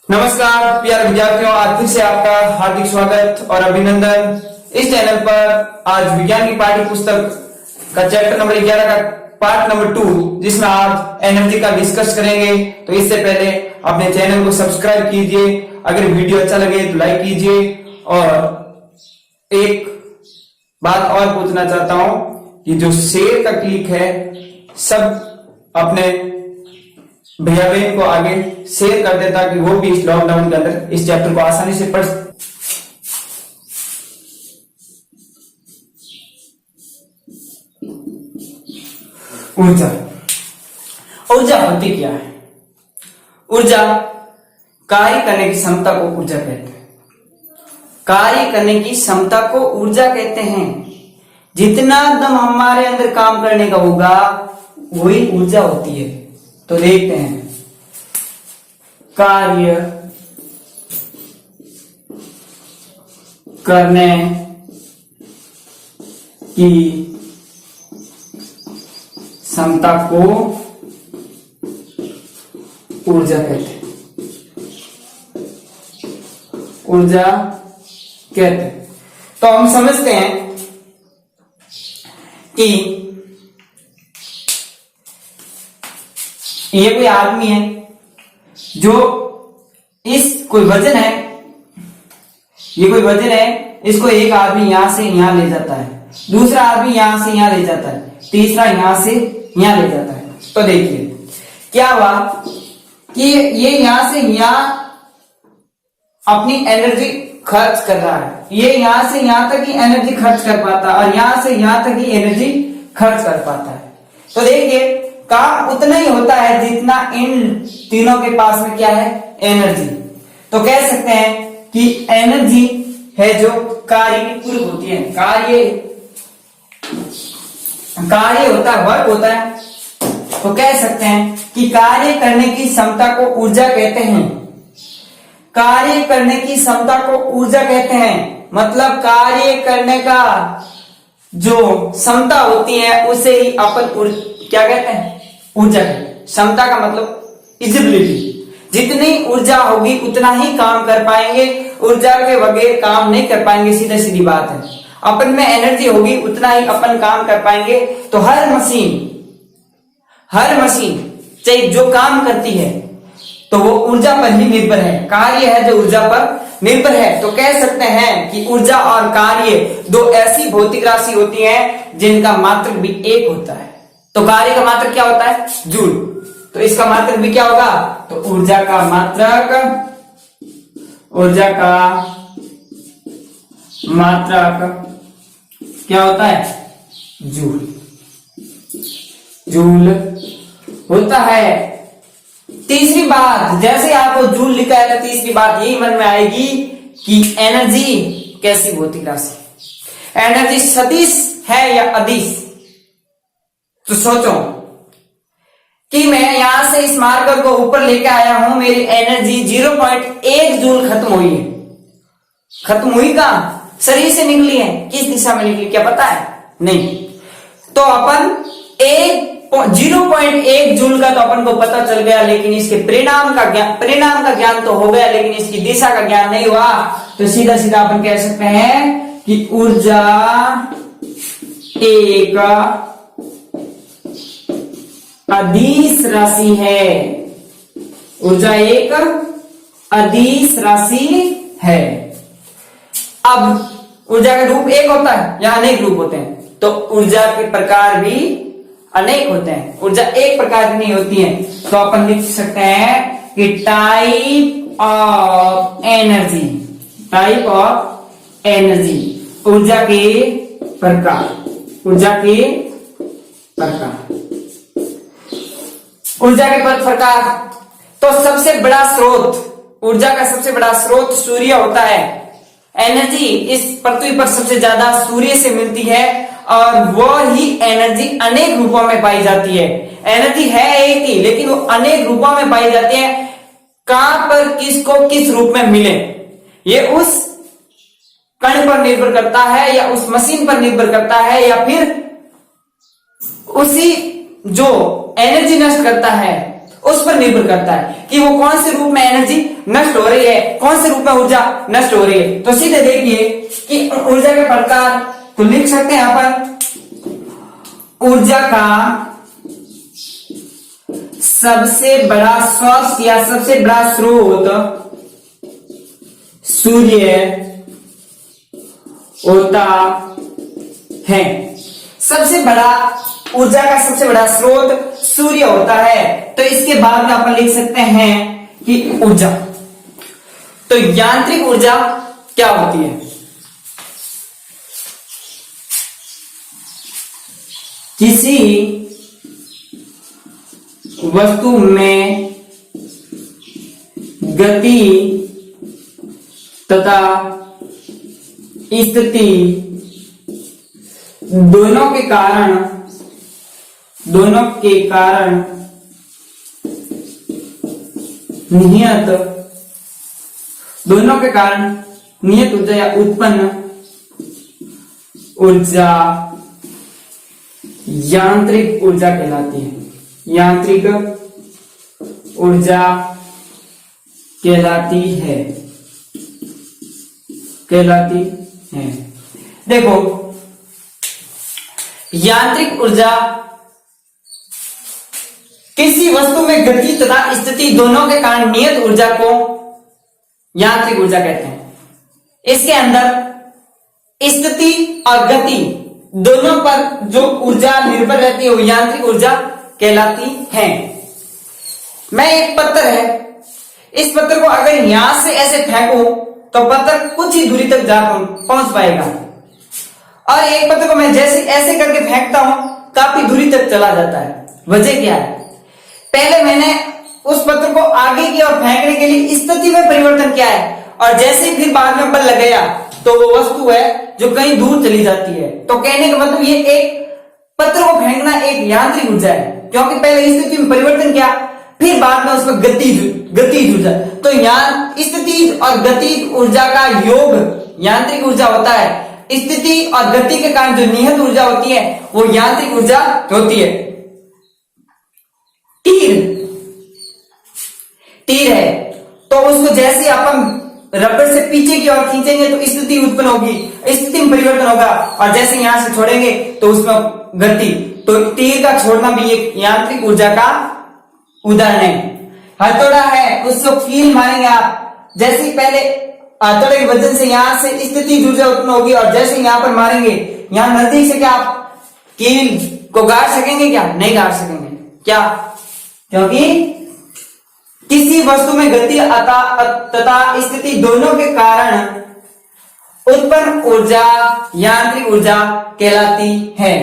नमस्कार प्यारे विद्यार्थियों, आज फिर से आपका हार्दिक स्वागत और अभिनंदन। इस चैनल पर आज विज्ञान की पाठ्य पुस्तक का चैप्टर नंबर 11 का पार्ट नंबर 2, जिसमें आज एनर्जी का डिस्कस करेंगे। तो इससे पहले अपने चैनल को सब्सक्राइब कीजिए, अगर वीडियो अच्छा लगे तो लाइक कीजिए। और एक बात और पूछना चाहता हूं कि जो शेयर का क्लिक है, सब अपने भैया बहन को आगे शेयर कर दे ताकि वो भी इस लॉकडाउन के अंदर इस चैप्टर को आसानी से पढ़। ऊर्जा होती क्या है? ऊर्जा कार्य करने की क्षमता को ऊर्जा कहते हैं। कार्य करने की क्षमता को ऊर्जा कहते हैं। जितना दम हमारे अंदर काम करने का होगा वही ऊर्जा होती है। तो देखते हैं, कार्य करने की क्षमता को ऊर्जा कहते हैं। ऊर्जा कहते हैं। तो हम समझते हैं कि ये कोई आदमी है जो कोई वजन है, ये कोई वजन है, इसको एक आदमी यहां से यहां ले जाता है, दूसरा आदमी यहां से यहां ले जाता है, तीसरा यहां से यहां ले जाता है। तो देखिए क्या हुआ कि ये यहां से यहां अपनी एनर्जी खर्च कर रहा है। ये यहां से यहां तक ही एनर्जी खर्च कर पाता है और यहां से यहां तक ही एनर्जी खर्च कर पाता है। तो देखिए काम उतना ही होता है जितना इन तीनों के पास में क्या है, एनर्जी। तो कह सकते हैं कि एनर्जी है जो कार्य की पूर्व होती है। कार्य होता है, वर्क होता है। तो कह सकते हैं कि कार्य करने की क्षमता को ऊर्जा कहते हैं। कार्य करने की क्षमता को ऊर्जा कहते हैं, मतलब कार्य करने का जो क्षमता होती है उसे ही अपन क्या कहते हैं, ऊर्जा। क्षमता का मतलब इजिबिलिटी। जितनी ऊर्जा होगी उतना ही काम कर पाएंगे, ऊर्जा के बगैर काम नहीं कर पाएंगे, सीधा सीधी बात है। अपन में एनर्जी होगी उतना ही अपन काम कर पाएंगे। तो हर मशीन चाहे जो काम करती है तो वो ऊर्जा पर ही निर्भर है। कार्य है जो ऊर्जा पर निर्भर है। तो कह सकते हैं कि ऊर्जा और कार्य दो ऐसी भौतिक राशि होती है जिनका मात्रक भी एक होता है। तो कार्य का मात्रक क्या होता है, जूल। तो इसका मात्रक भी क्या होगा, तो ऊर्जा का मात्रक क्या होता है, जूल होता है। तीसरी बात, जैसे आपको जूल लिखा है तो तीसरी बात यही मन में आएगी कि एनर्जी कैसी भौतिक राशि। एनर्जी सदिश है या अदिश। तो सोचो कि मैं यहां से इस मार्कर को ऊपर लेके आया हूं, मेरी एनर्जी 0.1 जूल खत्म हुई है। खत्म हुई कहां, शरीर से निकली है। किस दिशा में निकली क्या पता है, नहीं। तो अपन 0.1 जूल का तो अपन को पता चल गया, लेकिन इसके परिणाम का ज्ञान तो हो गया, लेकिन इसकी दिशा का ज्ञान नहीं हुआ। तो सीधा सीधा अपन कह सकते हैं कि ऊर्जा एक अदिश राशि है। ऊर्जा एक अदिश राशि है। अब ऊर्जा का रूप एक होता है या अनेक रूप होते हैं, तो ऊर्जा के प्रकार भी अनेक होते हैं। ऊर्जा एक प्रकार की नहीं होती है। तो अपन लिख सकते हैं कि टाइप ऑफ एनर्जी, ऊर्जा के प्रकार। ऊर्जा के प्रकार। तो सबसे बड़ा स्रोत, ऊर्जा का सबसे बड़ा स्रोत सूर्य होता है। एनर्जी इस पृथ्वी पर सबसे ज्यादा सूर्य से मिलती है और वो ही एनर्जी अनेक रूपों में पाई जाती है। एनर्जी है एक ही, लेकिन वो अनेक रूपों में पाई जाती है। कहां पर किसको किस रूप में मिले, ये उस कण पर निर्भर करता है या उस मशीन पर निर्भर करता है या फिर उसी जो एनर्जी नष्ट करता है उस पर निर्भर करता है कि वो कौन से रूप में एनर्जी नष्ट हो रही है, कौन से रूप में ऊर्जा नष्ट हो रही है। तो सीधे देखिए कि ऊर्जा के प्रकार तो लिख सकते हैं यहां पर, ऊर्जा का सबसे बड़ा सोर्स या सबसे बड़ा स्रोत सूर्य होता है। सबसे बड़ा ऊर्जा का सबसे बड़ा स्रोत सूर्य होता है। तो इसके बाद में अपन लिख सकते हैं कि ऊर्जा, तो यांत्रिक ऊर्जा क्या होती है? किसी वस्तु में गति तथा स्थिति दोनों के कारण नियत ऊर्जा या उत्पन्न ऊर्जा यांत्रिक ऊर्जा कहलाती है। यांत्रिक ऊर्जा कहलाती है। देखो, यांत्रिक ऊर्जा किसी वस्तु में गति तथा स्थिति दोनों के कारण नियत ऊर्जा को यांत्रिक ऊर्जा कहते हैं। इसके अंदर स्थिति और गति दोनों पर जो ऊर्जा निर्भर रहती है वो यांत्रिक ऊर्जा कहलाती है। मैं एक पत्थर है, इस पत्थर को अगर यहां से ऐसे फेंकूं तो पत्थर कुछ ही दूरी तक जा पहुंच पाएगा, और एक पत्थर को मैं जैसे ऐसे करके फेंकता हूं काफी दूरी तक चला जाता है। वजह क्या है? पहले मैंने उस पत्थर को आगे की ओर फेंकने के लिए स्थिति में परिवर्तन किया है, और जैसे ही फिर बाद में बल लगाया तो वो वस्तु है जो कहीं दूर चली जाती है। तो कहने का मतलब ये एक पत्थर को फेंकना एक यांत्रिक ऊर्जा है, क्योंकि पहले स्थिति में परिवर्तन किया फिर बाद में उसमें गतिज ऊर्जा। तो यहाँ स्थिति और गतिज ऊर्जा का योग यांत्रिक ऊर्जा होता है। स्थिति और गति के कारण जो नियत ऊर्जा होती है वो यांत्रिक ऊर्जा होती है। तीर है तो उसको जैसे अपन रबड़ से पीछे की ओर खींचेंगे तो स्थिति उत्पन्न होगी, स्थिति में परिवर्तन होगा, और जैसे यहां से छोड़ेंगे तो उसमें गति। तो तीर का छोड़ना भी एक यांत्रिक ऊर्जा का उदाहरण है। हथौड़ा है, उसको कील मारेंगे आप, जैसे ही पहले हथौड़े के वजन से यहां से स्थिति ऊर्जा उत्पन्न होगी, और जैसे यहां पर मारेंगे यहां नजदीक से क्या आप कील को गाड़ सकेंगे? क्या नहीं गाड़ सकेंगे। क्या? क्योंकि किसी वस्तु में गति तथा स्थिति दोनों के कारण उत्पन्न ऊर्जा यांत्रिक ऊर्जा कहलाती है।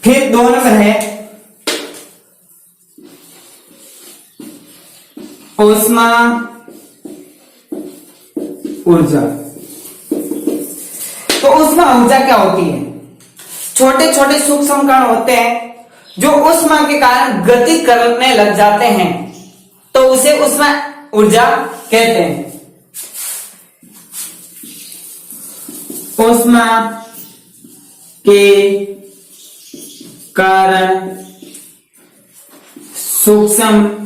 फिर 2 नंबर है ऊष्मा ऊर्जा। तो ऊष्मा ऊर्जा क्या होती है? छोटे छोटे सूक्ष्म कण होते हैं जो ऊष्मा के कारण गति करने लग जाते हैं, तो उसे ऊष्मा ऊर्जा कहते हैं। ऊष्मा के कारण सूक्ष्म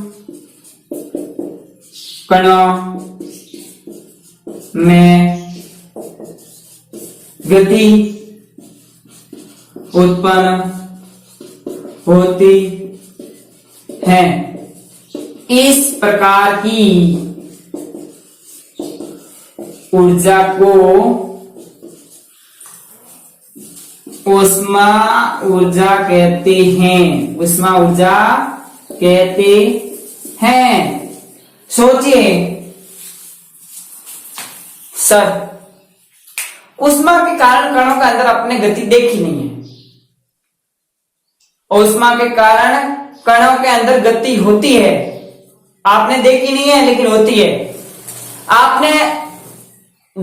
कणों में गति उत्पन्न होती है। इस प्रकार की ऊर्जा को ऊष्मा ऊर्जा कहते हैं। ऊष्मा ऊर्जा कहते हैं। सोचिए सर, ऊष्मा के कारण कणों के अंदर अपने गति देखी नहीं है। ऊष्मा के कारण कणों के अंदर गति होती है, आपने देखी नहीं है लेकिन होती है। आपने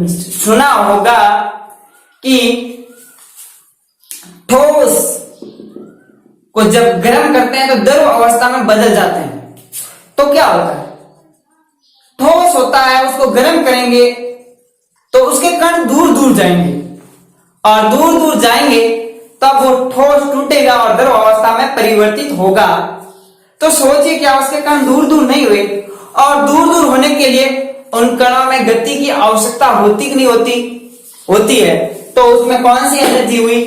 सुना होगा कि ठोस को जब गर्म करते हैं तो द्रव अवस्था में बदल जाते हैं। तो क्या होता है? ठोस होता है, उसको गर्म करेंगे तो उसके कण दूर दूर जाएंगे, और दूर दूर जाएंगे तब वो ठोस टूटेगा और द्रव अवस्था में परिवर्तित होगा। तो सोचिए क्या उसके कण दूर दूर नहीं हुए, और दूर दूर होने के लिए उन कणों में गति की आवश्यकता होती कि नहीं होती? होती है। तो उसमें कौन सी एनर्जी हुई?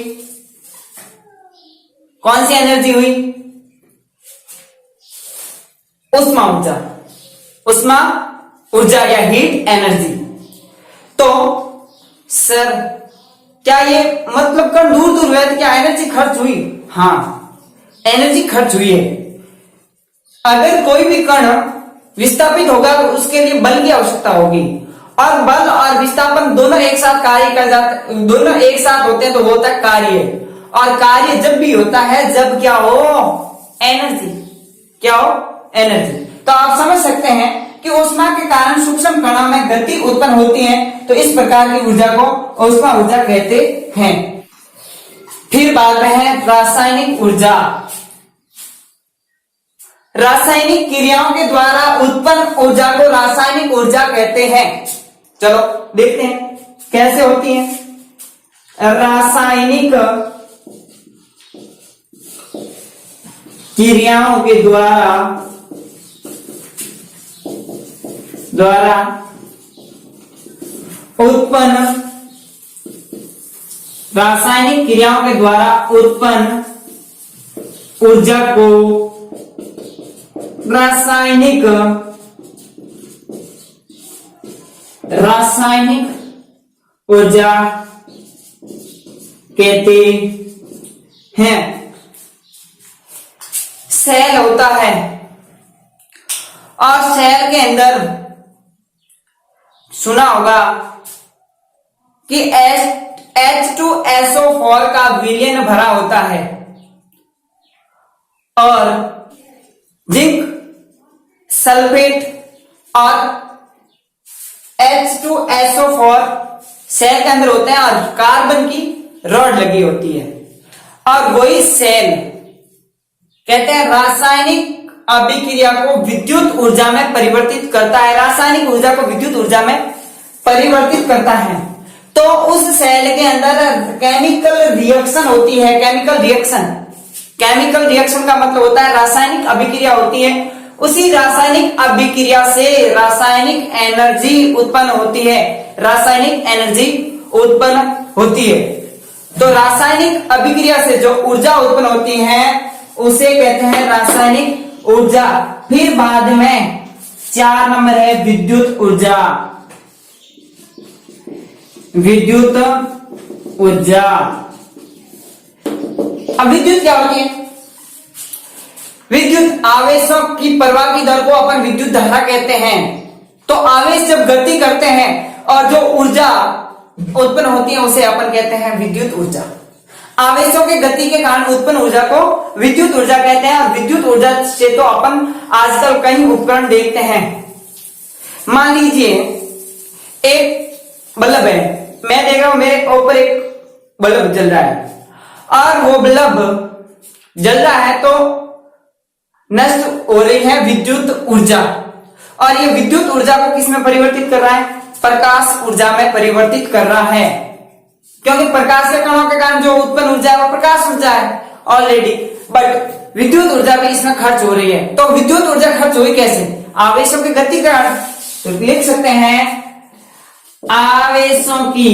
कौन सी एनर्जी हुई? उष्मा ऊर्जा, उष्मा ऊर्जा या हीट एनर्जी। तो सर क्या ये मतलब कण दूर दूर हुए तो क्या एनर्जी खर्च हुई? हाँ, एनर्जी खर्च हुई है। अगर कोई भी कण विस्थापित होगा तो उसके लिए बल की आवश्यकता होगी, और बल और विस्थापन दोनों एक साथ कार्य कर जाते, दोनों एक साथ होते हैं तो वो होता है कार्य। और कार्य जब भी होता है जब क्या हो? एनर्जी। क्या हो? एनर्जी। तो आप समझ सकते हैं कि ऊष्मा के कारण सूक्ष्म कणों में गति उत्पन्न होती है, तो इस प्रकार की ऊर्जा को ऊष्मा ऊर्जा कहते हैं। फिर बाद में है रासायनिक ऊर्जा। रासायनिक क्रियाओं के द्वारा उत्पन्न ऊर्जा को रासायनिक ऊर्जा कहते हैं। चलो देखते हैं कैसे होती है। रासायनिक क्रियाओं के द्वारा उत्पन्न, रासायनिक क्रियाओं के द्वारा उत्पन्न ऊर्जा को रासायनिक ऊर्जा कहते हैं। सेल होता है और सेल के अंदर सुना होगा कि H2SO4 का विलयन भरा होता है, और जिंक सल्फेट और H2SO4 सेल के अंदर होते हैं, और कार्बन की रॉड लगी होती है, और वही सेल कहते हैं रासायनिक अभिक्रिया को विद्युत ऊर्जा में परिवर्तित करता है। रासायनिक ऊर्जा को विद्युत ऊर्जा में परिवर्तित करता है। तो उस सेल के अंदर केमिकल रिएक्शन होती है। केमिकल रिएक्शन का मतलब होता है रासायनिक अभिक्रिया होती है। उसी रासायनिक अभिक्रिया से रासायनिक एनर्जी उत्पन्न होती है। रासायनिक एनर्जी उत्पन्न होती है। तो रासायनिक अभिक्रिया से जो ऊर्जा उत्पन्न होती है उसे कहते हैं रासायनिक ऊर्जा। फिर बाद में 4 नंबर है विद्युत ऊर्जा। विद्युत ऊर्जा, अब विद्युत क्या होती है? विद्युत आवेशों की प्रवाह की दर को अपन विद्युत धारा कहते हैं। तो आवेश जब गति करते हैं और जो ऊर्जा उत्पन्न होती है उसे अपन कहते हैं विद्युत ऊर्जा। आवेशों के गति के कारण उत्पन्न ऊर्जा को विद्युत ऊर्जा कहते हैं। और विद्युत ऊर्जा से तो अपन आजकल कई उपकरण देखते हैं। मान लीजिए एक बल्ब है, मैं देख रहा हूं मेरे ऊपर एक बल्ब जल रहा है, और वो बल्ब जल रहा है तो नष्ट हो रही है विद्युत ऊर्जा। और ये विद्युत ऊर्जा को किस में परिवर्तित कर रहा है? प्रकाश ऊर्जा में परिवर्तित कर रहा है, क्योंकि प्रकाश के कणों के कारण जो उत्पन्न ऊर्जा है वो प्रकाश ऊर्जा है ऑलरेडी। बट विद्युत ऊर्जा भी इसमें खर्च हो रही है। तो विद्युत ऊर्जा खर्च हुई कैसे? आवेशों की गति के कारण। तो लिख सकते हैं आवेशों की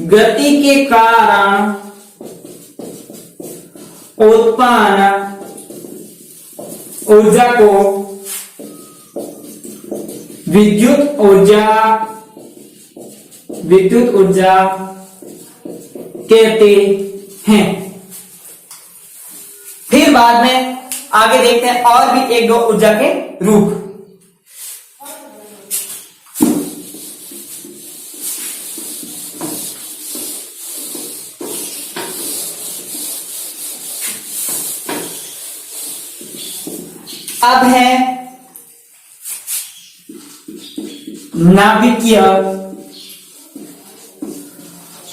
गति के कारण उत्पन्न ऊर्जा को विद्युत ऊर्जा कहते हैं। फिर बाद में आगे देखते हैं और भी एक दो ऊर्जा के रूप। अब है नाभिकीय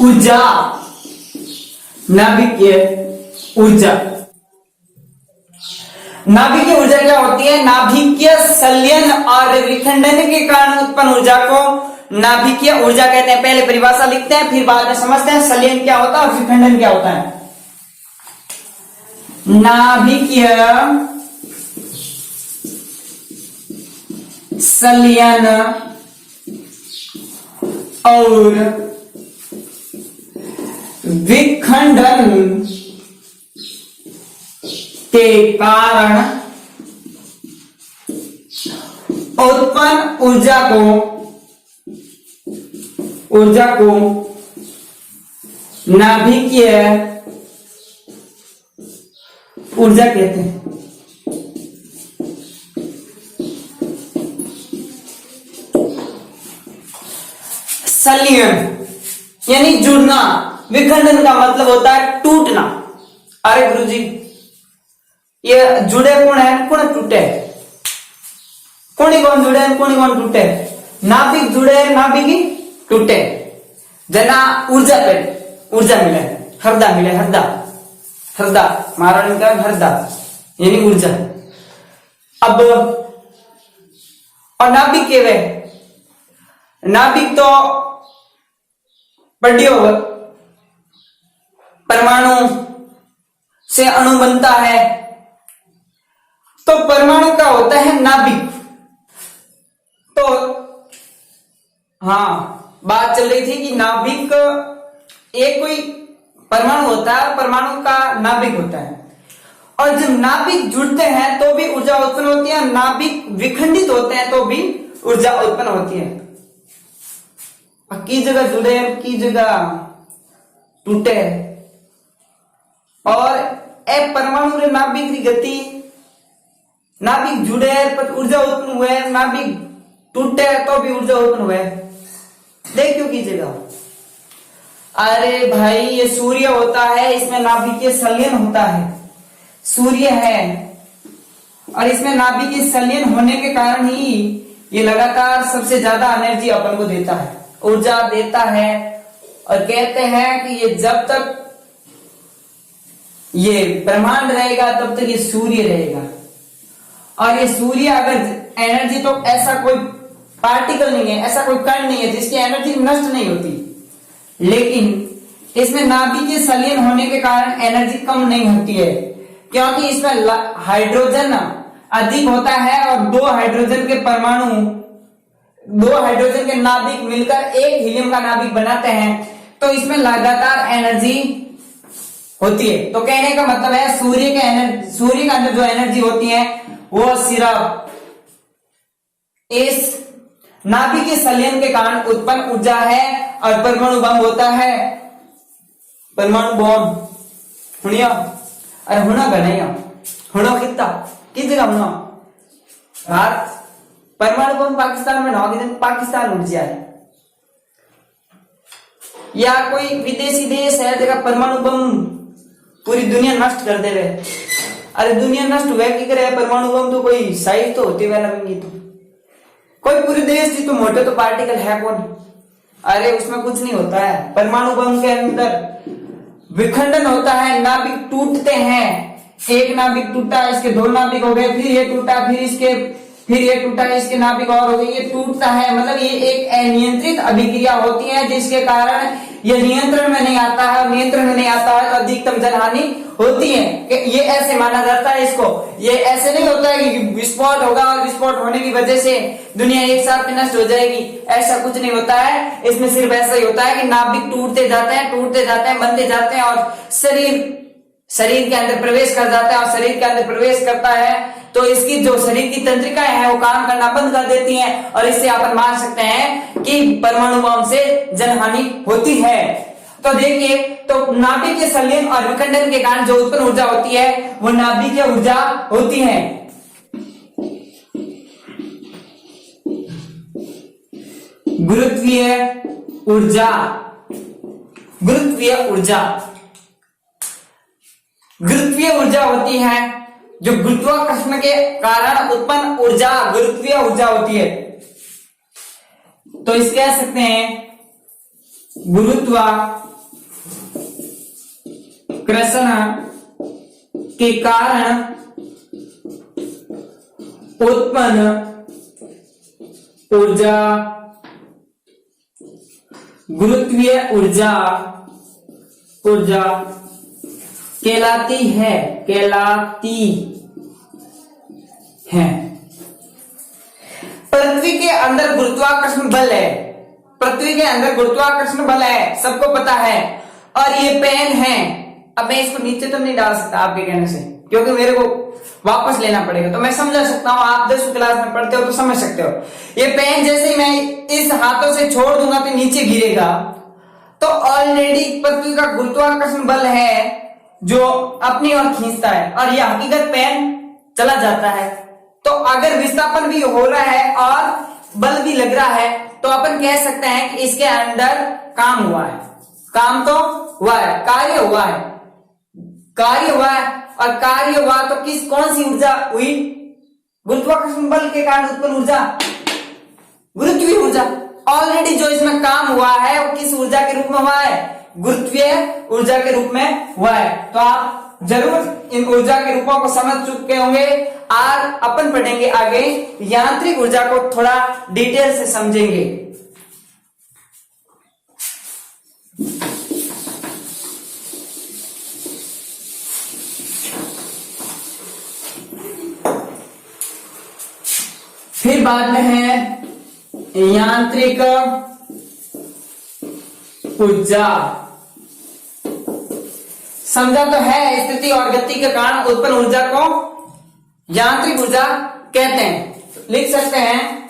ऊर्जा। नाभिकीय ऊर्जा क्या होती है? नाभिकीय संलयन और विखंडन के कारण उत्पन्न ऊर्जा को नाभिकीय ऊर्जा कहते हैं। पहले परिभाषा लिखते हैं फिर बाद में समझते हैं संलयन क्या होता है और विखंडन क्या होता है। नाभिकीय संलयन और विखंडन के कारण उत्पन्न ऊर्जा को नाभिकीय ऊर्जा कहते हैं। संलयन यानी जुड़ना, विखंडन का मतलब होता है टूटना। अरे गुरुजी, ये जुड़े कौन है, कौन टूटे, कौन जुड़े, कौन टूटे? नाभिक जुड़े, नाभिक टूटे। जना ऊर्जा पे ऊर्जा मिले, हरदा मिले, हरदा महाराणी का हरदा यानी ऊर्जा। अब और नाभिक के वे नाभिक तो बढ़ियो परमाणु से अणु बनता है, तो परमाणु का होता है नाभिक। तो हाँ, बात चल रही थी कि नाभिक एक कोई परमाणु होता है, परमाणु का नाभिक होता है। और जब नाभिक जुड़ते हैं तो भी ऊर्जा उत्पन्न होती है, नाभिक विखंडित होते हैं तो भी ऊर्जा उत्पन्न होती है। की जगह जुड़े, की जगह टूटे। और ए परमाणु रे नाभिक की गति, नाभिक जुड़े पर ऊर्जा उत्पन्न हुए, नाभिक टूटे तो भी ऊर्जा उत्पन्न हुए। देख क्यों कीजिएगा। अरे भाई, ये सूर्य होता है, इसमें नाभिकीय संलयन होता है। सूर्य है और इसमें नाभिकीय संलयन होने के कारण ही ये लगातार सबसे ज्यादा एनर्जी अपन को देता है, ऊर्जा देता है। और कहते हैं कि ये जब तक ये ब्रह्मांड रहेगा तब तक ये सूर्य रहेगा। और ये सूर्य अगर एनर्जी, तो ऐसा कोई पार्टिकल नहीं है, ऐसा कोई कण नहीं है जिसकी एनर्जी नष्ट नहीं होती। लेकिन इसमें नाभिकीय संलयन होने के कारण एनर्जी कम नहीं होती है, क्योंकि इसमें हाइड्रोजन अधिक होता है और दो हाइड्रोजन के परमाणु, दो हाइड्रोजन के नाभिक मिलकर एक हीलियम का नाभिक बनाते हैं। तो इसमें लगातार एनर्जी होती है। तो कहने का मतलब है सूर्य का अंदर जो एनर्जी होती है वो सिर्फ इस नाभिकीय संलयन के कारण उत्पन्न ऊर्जा है। और परमाणु बम होता है, परमाणु बम हुनिया, अरे होना बनाया, होना कितना किस जगह होना। भारत परमाणु बम पाकिस्तान में ना, पाकिस्तान उठ जाए, या कोई विदेशी देश है जगह परमाणु बम पूरी दुनिया नष्ट कर दे रहे। अरे दुनिया नष्ट हुआ की करे, परमाणु बम तो कोई साइज तो होती वाला भी नहीं, तो कोई पूरे देश की तो मोटे तो पार्टिकल है कौन। अरे उसमें कुछ नहीं होता है। परमाणु बम के अंदर विखंडन होता है, नाभिक टूटते हैं। एक नाभिक टूटा, इसके दो नाभिक हो गए, फिर ये टूटा, फिर ये टूटा, इसके नाभिक और हो गए, ये टूटता है। मतलब ये एक अनियंत्रित अभिक्रिया होती है जिसके कारण ये नियंत्रण में नहीं आता है। नियंत्रण में नहीं आता है तो अधिकतम जनहानि होती है। ये ऐसे माना जाता है इसको। ये ऐसे नहीं होता है कि विस्फोट होगा और विस्फोट होने की वजह से दुनिया एक साथ में नष्ट हो जाएगी, ऐसा कुछ नहीं होता है। इसमें सिर्फ ऐसा ही होता है कि नाभिक टूटते जाते हैं, बनते जाते हैं और शरीर के अंदर प्रवेश कर जाता है। और शरीर के अंदर प्रवेश करता है तो इसकी जो शरीर की तंत्रिकाएं हैं वो काम करना बंद कर देती हैं। और इससे अपन मान सकते हैं कि परमाणु बम से जनहानि होती है। तो देखिए, तो नाभिकीय संलयन और विखंडन के कारण जो उत्पन्न ऊर्जा होती है वो नाभिकीय ऊर्जा होती है। गुरुत्वीय ऊर्जा, गुरुत्वीय ऊर्जा होती है जो गुरुत्वाकर्षण के कारण उत्पन्न ऊर्जा गुरुत्वीय ऊर्जा होती है। तो इस कह सकते हैं गुरुत्वाकर्षण के कारण उत्पन्न ऊर्जा गुरुत्वीय ऊर्जा कहलाती है, कहलाती है। पृथ्वी के अंदर गुरुत्वाकर्षण बल है, पृथ्वी के अंदर गुरुत्वाकर्षण बल है, सबको पता है। और ये पेन है, अब मैं इसको नीचे तो नहीं डाल सकता आपके कहने से, क्योंकि मेरे को वापस लेना पड़ेगा, तो मैं समझा सकता हूं, आप 10वीं क्लास में पढ़ते हो तो समझ सकते हो। ये पेन जैसे ही मैं इस हाथों से छोड़ दूंगा तो नीचे गिरेगा, तो ऑलरेडी पृथ्वी का गुरुत्वाकर्षण बल है जो अपनी ओर खींचता है, और यह हकीकत पेन चला जाता है। तो अगर विस्थापन भी हो रहा है और बल भी लग रहा है, तो अपन कह सकते हैं कि इसके अंदर काम हुआ है, काम तो हुआ है, कार्य हुआ है, कार्य हुआ है। और कार्य हुआ तो कौन सी ऊर्जा हुई? गुरुत्वाकर्षण बल के कारण उत्पन्न ऊर्जा, गुरुत्वीय ऊर्जा। ऑलरेडी जो इसमें काम हुआ है वो किस ऊर्जा के रूप में हुआ है? गुरुत्वीय ऊर्जा के रूप में हुआ है। तो आप जरूर इन ऊर्जा के रूपों को समझ चुके होंगे। और अपन पढ़ेंगे आगे यांत्रिक ऊर्जा को, थोड़ा डिटेल से समझेंगे। फिर बाद में है यांत्रिक ऊर्जा। समझा तो है, स्थिति और गति के कारण उत्पन्न ऊर्जा को यांत्रिक ऊर्जा कहते हैं। लिख सकते हैं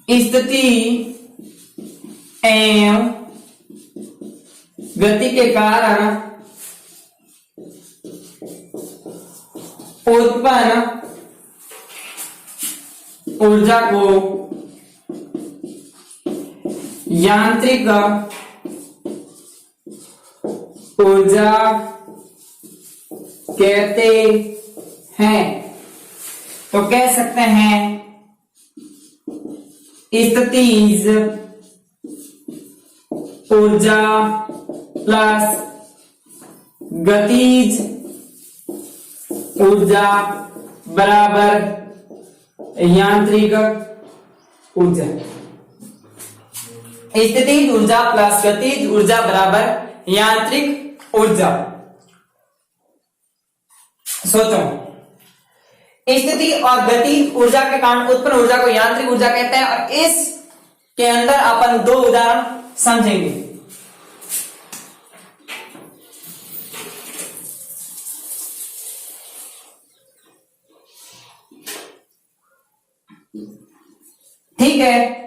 स्थिति एवं गति के कारण उत्पन्न ऊर्जा को यांत्रिक ऊर्जा कहते हैं। तो कह सकते हैं स्थितिज ऊर्जा प्लस गतिज ऊर्जा बराबर यांत्रिक ऊर्जा। स्थितिज ऊर्जा प्लस गतिज ऊर्जा बराबर यांत्रिक ऊर्जा। सोचो, स्थिति और गति ऊर्जा के कारण उत्पन्न ऊर्जा को यांत्रिक ऊर्जा कहते हैं। और इस के अंदर अपन दो उदाहरण समझेंगे। ठीक है,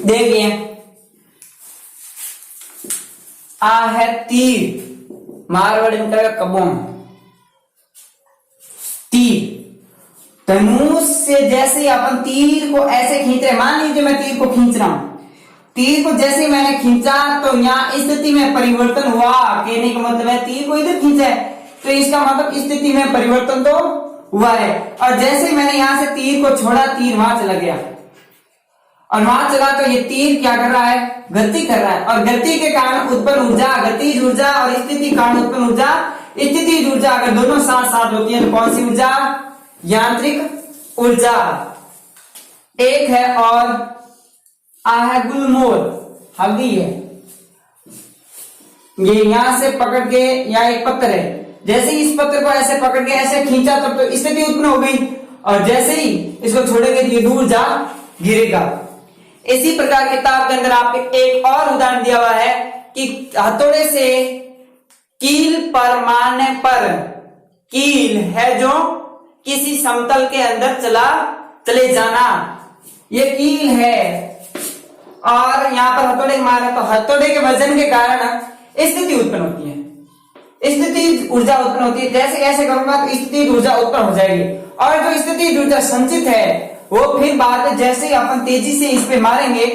देखिए आ है तीर, मारवाड़ी में कहेगा कबोम, तीर। धनुष से जैसे ही अपन तीर को ऐसे खींच रहे, मान लीजिए मैं तीर को खींच रहा हूं, तीर को जैसे ही मैंने खींचा तो यहाँ स्थिति में परिवर्तन हुआ। कहने का मतलब है तीर को इधर खींचा है तो इसका मतलब स्थिति में परिवर्तन तो हुआ है। और जैसे ही मैंने यहां से तीर को छोड़ा, तीर वहां चला गया, और वहां चला तो ये तीर क्या कर रहा है? गति कर रहा है। और गति के कारण उत्पन्न ऊर्जा गतिज ऊर्जा, और स्थिति के कारण उत्पन्न ऊर्जा स्थितिज ऊर्जा। अगर दोनों साथ साथ होती है तो कौन सी ऊर्जा? यांत्रिक ऊर्जा। एक है और आ है गुलमोहर, हल्दी है, ये यहां से पकड़ के, यहाँ एक पत्थर है, जैसे ही इस पत्थर को ऐसे पकड़ के ऐसे खींचा तब तो स्थिति उत्पन्न हो गई, और जैसे ही इसको छोड़ेंगे तो ये दूर जा गिरेगा। इसी प्रकार किताब के अंदर आपको एक और उदाहरण दिया हुआ है कि हथौड़े से कील पर मारने पर, कील है जो किसी समतल के अंदर चले जाना, ये कील है। और यहां पर हथौड़े मारे तो हथौड़े के वजन के कारण स्थिति उत्पन्न होती है, स्थिति ऊर्जा उत्पन्न होती है। जैसे ऐसे करूंगा तो स्थिति ऊर्जा उत्पन्न हो जाएगी, और जो स्थिति ऊर्जा संचित है वो फिर बाद में जैसे ही अपन तेजी से इस पे मारेंगे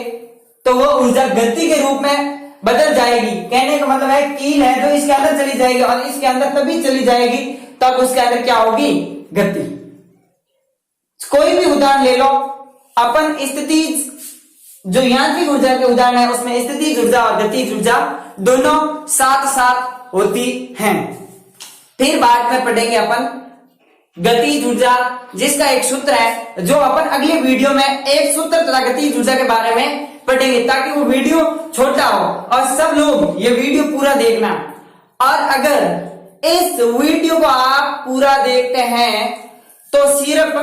तो वो ऊर्जा गति के रूप में बदल जाएगी। कहने का मतलब है कील है जो इसके अंदर चली जाएगी और इसके अंदर तभी चली जाएगी तब उसके अंदर क्या होगी, गति। कोई भी उदाहरण ले लो, अपन स्थितिज जो यांत्रिक ऊर्जा के उदाहरण है उसमें स्थितिज ऊर्जा और गतिज ऊर्जा दोनों साथ साथ होती हैं। फिर बाद में पढ़ेंगे अपन गतिज ऊर्जा, जिसका एक सूत्र है जो अपन अगले वीडियो में एक सूत्र तथा गतिज ऊर्जा के बारे में पढ़ेंगे, ताकि वो वीडियो छोटा हो और सब लोग ये वीडियो पूरा देखना। और अगर इस वीडियो को आप पूरा देखते हैं तो सिर्फ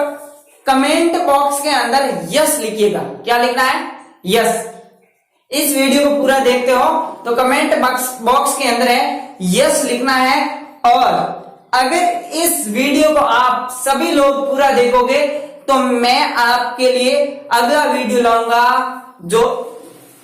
कमेंट बॉक्स के अंदर यस लिखिएगा। क्या लिखना है, यस। इस वीडियो को पूरा देखते हो तो कमेंट बॉक्स के अंदर है यस लिखना है। और अगर इस वीडियो को आप सभी लोग पूरा देखोगे तो मैं आपके लिए अगला वीडियो लाऊंगा जो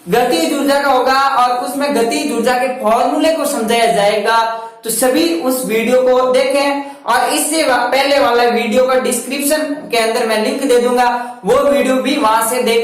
गतिज ऊर्जा का होगा और उसमें गतिज ऊर्जा के फॉर्मूले को समझाया जाएगा। तो सभी उस वीडियो को देखें और इससे पहले वाला वीडियो का डिस्क्रिप्शन के अंदर मैं लिंक दे दूंगा, वो वीडियो भी वहां से देखें।